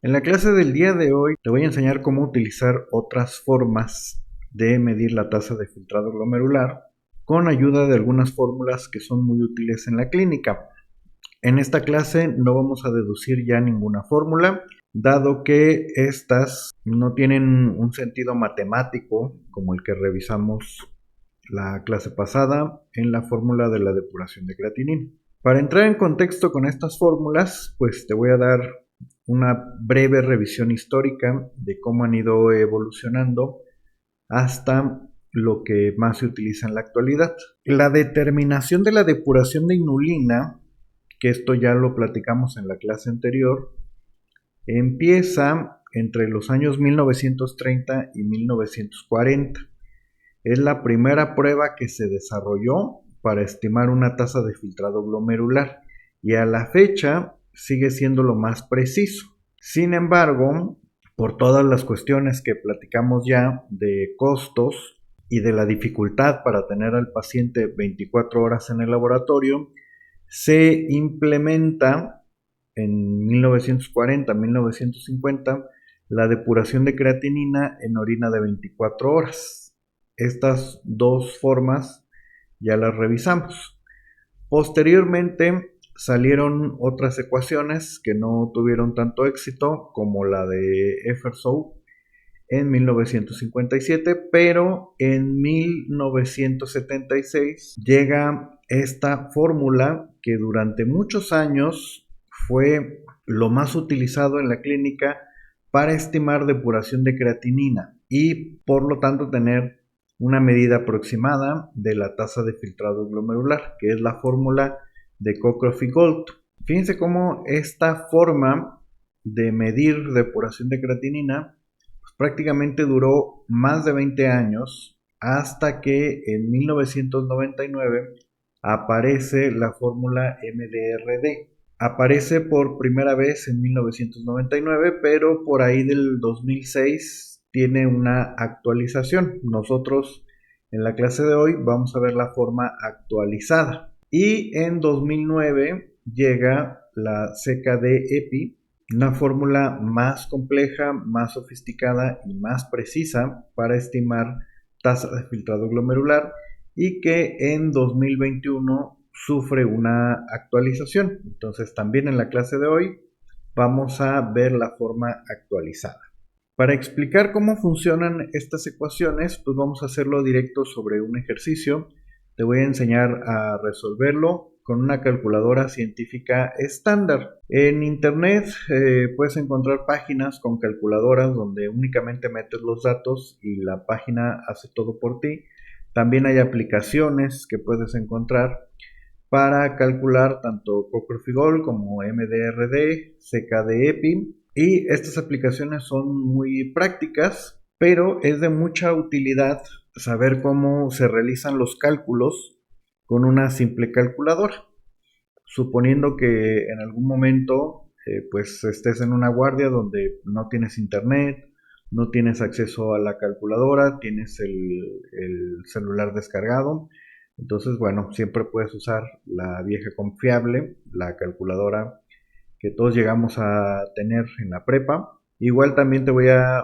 En la clase del día de hoy te voy a enseñar cómo utilizar otras formas de medir la tasa de filtrado glomerular con ayuda de algunas fórmulas que son muy útiles en la clínica. En esta clase no vamos a deducir ya ninguna fórmula, dado que estas no tienen un sentido matemático como el que revisamos la clase pasada en la fórmula de la depuración de creatinina. Para entrar en contexto con estas fórmulas, pues te voy a dar una breve revisión histórica de cómo han ido evolucionando hasta lo que más se utiliza en la actualidad. La determinación de la depuración de inulina, que esto ya lo platicamos en la clase anterior, empieza entre los años 1930 y 1940. Es la primera prueba que se desarrolló para estimar una tasa de filtrado glomerular y a la fecha sigue siendo lo más preciso. Sin embargo, por todas las cuestiones que platicamos ya de costos y de la dificultad para tener al paciente 24 horas en el laboratorio, se implementa en 1940-1950 la depuración de creatinina en orina de 24 horas. Estas dos formas ya las revisamos. Posteriormente salieron otras ecuaciones que no tuvieron tanto éxito, como la de Efersow en 1957, pero en 1976 llega esta fórmula que durante muchos años fue lo más utilizado en la clínica para estimar depuración de creatinina y por lo tanto tener una medida aproximada de la tasa de filtrado glomerular, que es la fórmula de Cockcroft y Gault. Fíjense cómo esta forma de medir depuración de creatinina pues, prácticamente duró más de 20 años hasta que en 1999 aparece la fórmula MDRD. Aparece por primera vez en 1999, pero por ahí del 2006 tiene una actualización. Nosotros en la clase de hoy vamos a ver la forma actualizada. Y en 2009 llega la CKD-EPI, una fórmula más compleja, más sofisticada y más precisa para estimar tasa de filtrado glomerular y que en 2021 sufre una actualización. Entonces también en la clase de hoy vamos a ver la forma actualizada. Para explicar cómo funcionan estas ecuaciones, pues vamos a hacerlo directo sobre un ejercicio. Te voy a enseñar a resolverlo con una calculadora científica estándar. En internet puedes encontrar páginas con calculadoras donde únicamente metes los datos y la página hace todo por ti. También hay aplicaciones que puedes encontrar para calcular tanto Cockcroft y Gault como MDRD, CKD-EPI. Y estas aplicaciones son muy prácticas, pero es de mucha utilidad saber cómo se realizan los cálculos con una simple calculadora. Suponiendo que en algún momento pues estés en una guardia donde no tienes internet, no tienes acceso a la calculadora, tienes el celular descargado. Entonces, bueno, siempre puedes usar la vieja confiable, la calculadora que todos llegamos a tener en la prepa. Igual también te voy a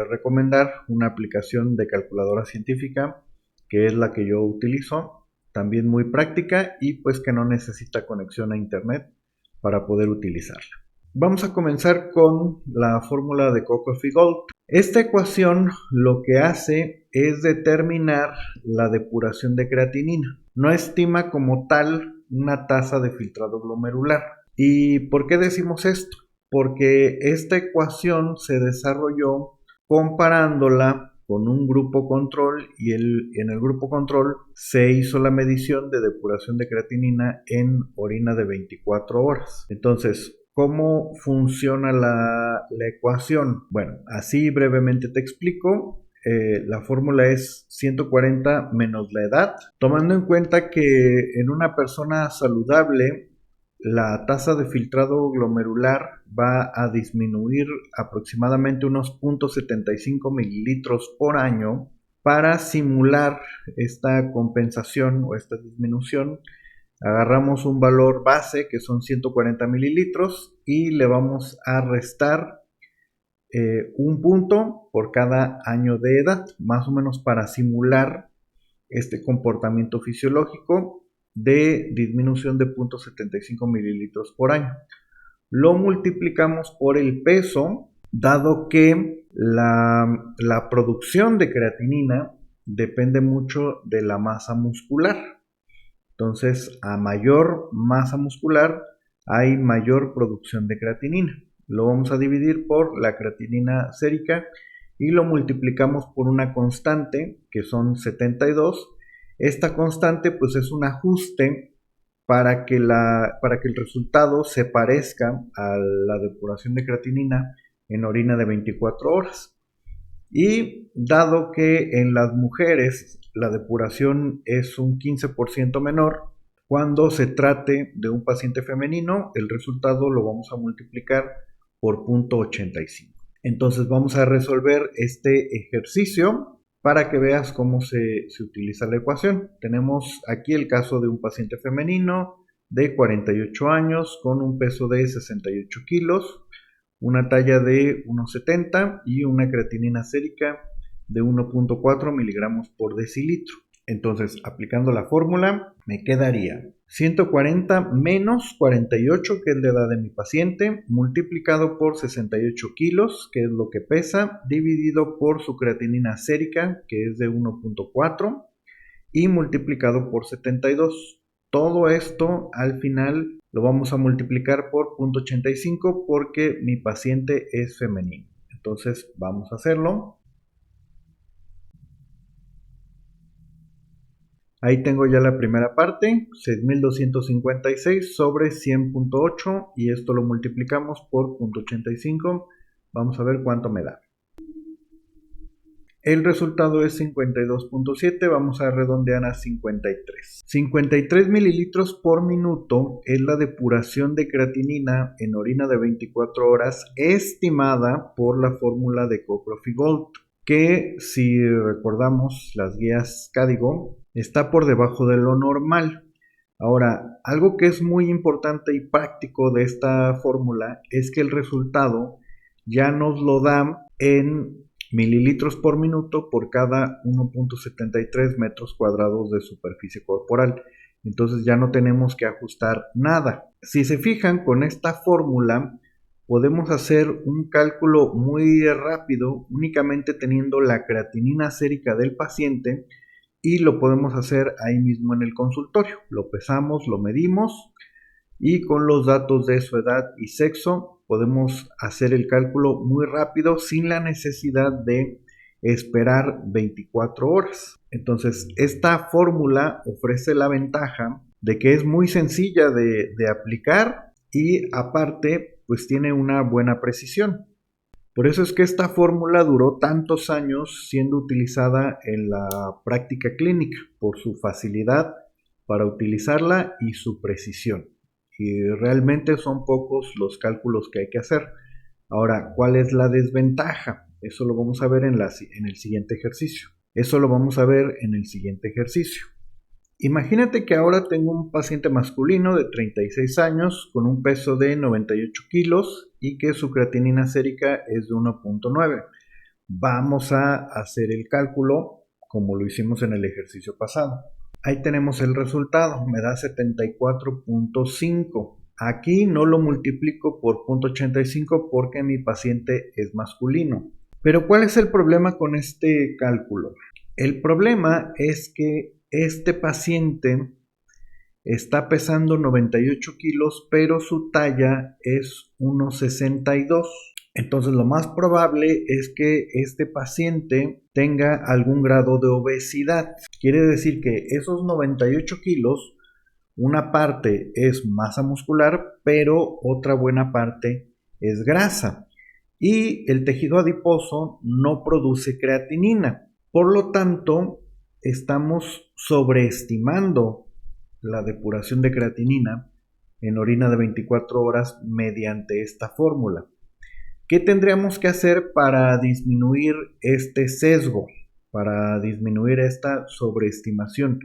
recomendar una aplicación de calculadora científica, que es la que yo utilizo, también muy práctica y pues que no necesita conexión a internet para poder utilizarla. Vamos a comenzar con la fórmula de Cockcroft y Gault. Esta ecuación lo que hace es determinar la depuración de creatinina. No estima como tal una tasa de filtrado glomerular. ¿Y por qué decimos esto? Porque esta ecuación se desarrolló comparándola con un grupo control y en el grupo control se hizo la medición de depuración de creatinina en orina de 24 horas. Entonces, ¿cómo funciona la ecuación? Bueno, así brevemente te explico. La fórmula es 140 menos la edad, tomando en cuenta que en una persona saludable la tasa de filtrado glomerular va a disminuir aproximadamente unos 0.75 mililitros por año. Para simular esta compensación o esta disminución Agarramos un valor base que son 140 mililitros y le vamos a restar un punto por cada año de edad, más o menos para simular este comportamiento fisiológico de disminución de 0.75 mililitros por año. Lo multiplicamos por el peso, dado que la producción de creatinina depende mucho de la masa muscular. Entonces, a mayor masa muscular hay mayor producción de creatinina. Lo vamos a dividir por la creatinina sérica y lo multiplicamos por una constante que son 72. Esta constante pues es un ajuste para que el resultado se parezca a la depuración de creatinina en orina de 24 horas. Y dado que en las mujeres la depuración es un 15% menor, cuando se trate de un paciente femenino, el resultado lo vamos a multiplicar por 0.85. Entonces vamos a resolver este ejercicio para que veas cómo se utiliza la ecuación. Tenemos aquí el caso de un paciente femenino de 48 años con un peso de 68 kilos, una talla de 1,70 y una creatinina sérica de 1.4 miligramos por decilitro. Entonces, aplicando la fórmula, me quedaría 140 menos 48, que es la edad de mi paciente, multiplicado por 68 kilos, que es lo que pesa, dividido por su creatinina sérica, que es de 1.4, y multiplicado por 72. Todo esto al final lo vamos a multiplicar por 0.85 porque mi paciente es femenino. Entonces vamos a hacerlo. Ahí tengo ya la primera parte, 6.256 sobre 100.8 y esto lo multiplicamos por 0.85. Vamos a ver cuánto me da. El resultado es 52.7, vamos a redondear a 53. 53 mililitros por minuto es la depuración de creatinina en orina de 24 horas estimada por la fórmula de Cockcroft-Gault, que si recordamos las guías Cadigo, está por debajo de lo normal. Ahora, algo que es muy importante y práctico de esta fórmula es que el resultado ya nos lo da en mililitros por minuto por cada 1.73 metros cuadrados de superficie corporal. Entonces ya no tenemos que ajustar nada. Si se fijan, con esta fórmula podemos hacer un cálculo muy rápido únicamente teniendo la creatinina sérica del paciente y lo podemos hacer ahí mismo en el consultorio. Lo pesamos, lo medimos y con los datos de su edad y sexo podemos hacer el cálculo muy rápido sin la necesidad de esperar 24 horas. Entonces, esta fórmula ofrece la ventaja de que es muy sencilla de aplicar y aparte, pues tiene una buena precisión. Por eso es que esta fórmula duró tantos años siendo utilizada en la práctica clínica, por su facilidad para utilizarla y su precisión. Y realmente son pocos los cálculos que hay que hacer. Ahora, ¿cuál es la desventaja? Eso lo vamos a ver en el siguiente ejercicio. Eso lo vamos a ver en el siguiente ejercicio. Imagínate que ahora tengo un paciente masculino de 36 años con un peso de 98 kilos y que su creatinina sérica es de 1.9. Vamos a hacer el cálculo como lo hicimos en el ejercicio pasado. Ahí tenemos el resultado, me da 74.5. Aquí no lo multiplico por 0.85 porque mi paciente es masculino. Pero ¿cuál es el problema con este cálculo? El problema es que este paciente está pesando 98 kilos, pero su talla es 1,62. Entonces lo más probable es que este paciente tenga algún grado de obesidad. Quiere decir que esos 98 kilos, una parte es masa muscular, pero otra buena parte es grasa. Y el tejido adiposo no produce creatinina. Por lo tanto, estamos sobreestimando la depuración de creatinina en orina de 24 horas mediante esta fórmula. ¿Qué tendríamos que hacer para disminuir este sesgo, para disminuir esta sobreestimación?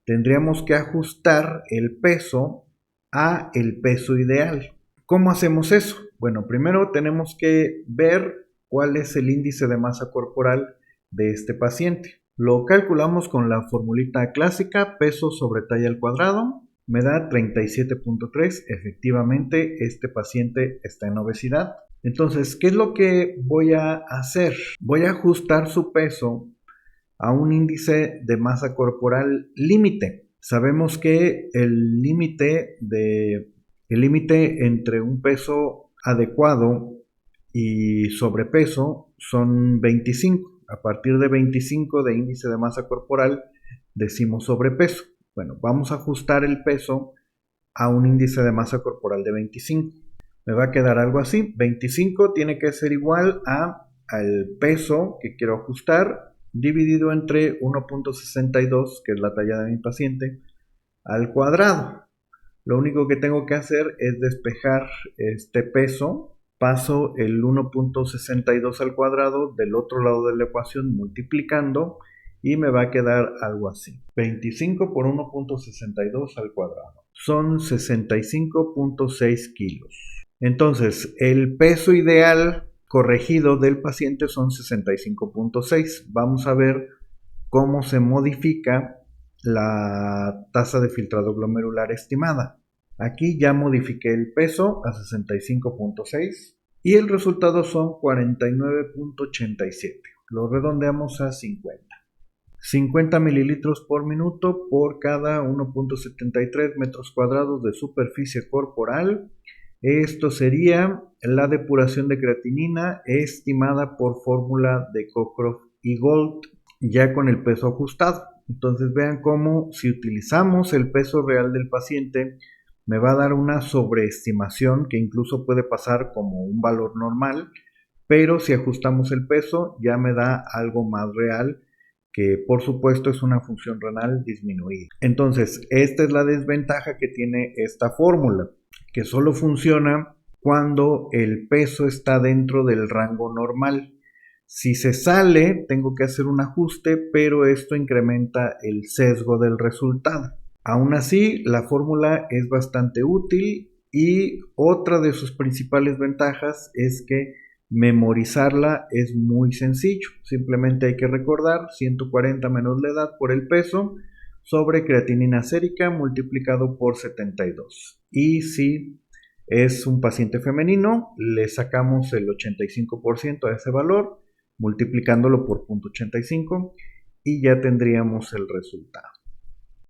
tendríamos que ajustar el peso a el peso ideal. ¿Cómo hacemos eso? Bueno, primero tenemos que ver cuál es el índice de masa corporal de este paciente. Lo calculamos con la formulita clásica, peso sobre talla al cuadrado, me da 37.3. Efectivamente, este paciente está en obesidad. Entonces, ¿qué es lo que voy a hacer? Voy a ajustar su peso a un índice de masa corporal límite. Sabemos que el límite entre un peso adecuado y sobrepeso son 25. A partir de 25 de índice de masa corporal decimos sobrepeso. Bueno, vamos a ajustar el peso a un índice de masa corporal de 25. Me va a quedar algo así. 25 tiene que ser igual al peso que quiero ajustar dividido entre 1.62, que es la talla de mi paciente, al cuadrado. Lo único que tengo que hacer es despejar este peso. Paso el 1.62 al cuadrado del otro lado de la ecuación multiplicando y me va a quedar algo así. 25 por 1.62 al cuadrado. Son 65.6 kilos. Entonces, el peso ideal corregido del paciente son 65.6. Vamos a ver cómo se modifica la tasa de filtrado glomerular estimada. Aquí ya modifiqué el peso a 65.6 y el resultado son 49.87. Lo redondeamos a 50. 50 mililitros por minuto por cada 1.73 metros cuadrados de superficie corporal. Esto sería la depuración de creatinina estimada por fórmula de Cockcroft y Gold, ya con el peso ajustado. Entonces vean cómo si utilizamos el peso real del paciente me va a dar una sobreestimación que incluso puede pasar como un valor normal, pero si ajustamos el peso ya me da algo más real, que por supuesto es una función renal disminuida. Entonces, esta es la desventaja que tiene esta fórmula, que solo funciona cuando el peso está dentro del rango normal. Si se sale, tengo que hacer un ajuste, pero esto incrementa el sesgo del resultado. Aún así, la fórmula es bastante útil y otra de sus principales ventajas es que memorizarla es muy sencillo. Simplemente hay que recordar 140 menos la edad por el peso sobre creatinina sérica multiplicado por 72. Y si es un paciente femenino, le sacamos el 85% a ese valor multiplicándolo por 0.85 y ya tendríamos el resultado.